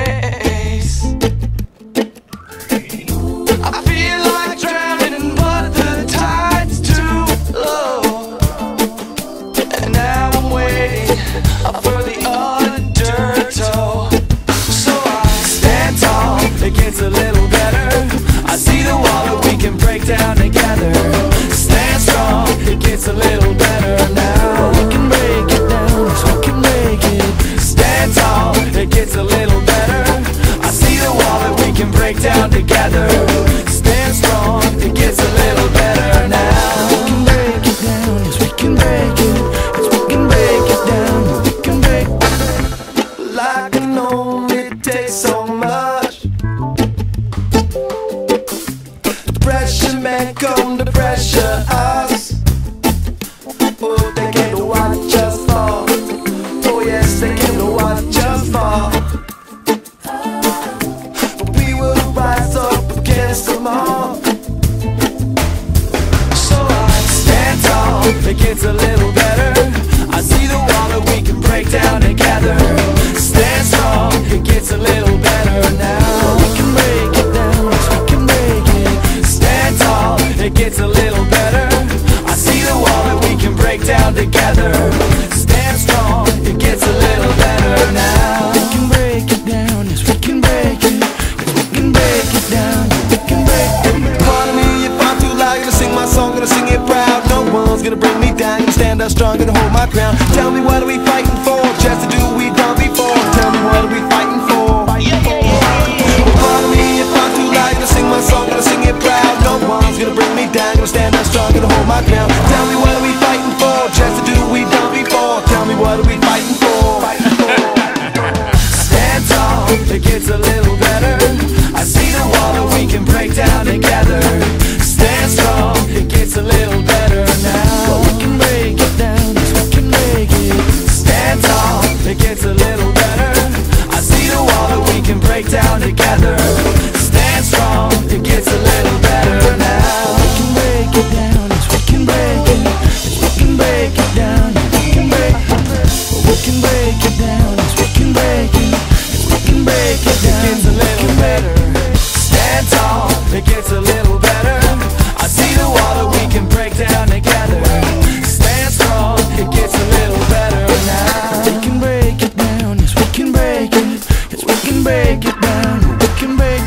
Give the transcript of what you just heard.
face. I feel like drowning, but the tide's too low. And now I'm waiting for the undertow. So I stand tall, it gets a little better. I see the wall that we can break down together. Stand strong, it gets a little better now. We can break it down, yes, we can break it. Stand tall, it gets a little better. I see the wall that we can break down together. Stand strong, it gets a little better now. We can break it down, yes, we can break it. Yes, we can break it down, we can break it. Like I know it takes so much. The pressure men come to pressure us. Oh, they came to watch us fall. Oh yes, they came to watch us fall. But we will rise up against them all. So I stand tall, it gets a little better. I see the wall that we can break down together. Stand strong, it gets a little better now. We can break it down, yes, we can break it. Stand tall, it gets a little better. I see the wall that we can break down together. Stand strong, it gets a little better now. We can break it down, yes, we can break it. Yes, we can break it down, we can break it. Pardon me if I'm too loud, gonna sing my song, gonna sing it proud. No one's gonna bring me down, gonna stand up strong, gonna hold my ground. Tell me what are we fighting for? Just to do what we done before. Tell me what are we fighting for? Pardon me if I'm too loud, gonna sing my song, gonna sing it proud. No one's gonna bring me down, gonna stand up strong, gonna hold my ground. Tell me what are we fighting for? Just to do what we done before. Tell me what are we fighting for? Stand tall, it gets a little better. I see the wall that we can break down together. Stand strong, it gets a little better now. We can break it down, yes, we can break it. Stand tall, it gets a little better. I see the wall that we can break down together. Stand strong, it gets a little better now. We can break it down, yes, we can break it. Yes, we can break it down, yes, we can break it. We can break it down, yes, we can break it. Yes, we can break it down, it gets a little better. Stand tall, it gets a little better. I see the wall that we can break down together. Stand strong, it gets a little better now. We can break it down, yes, we can break it. Yes, we can break it down, we can break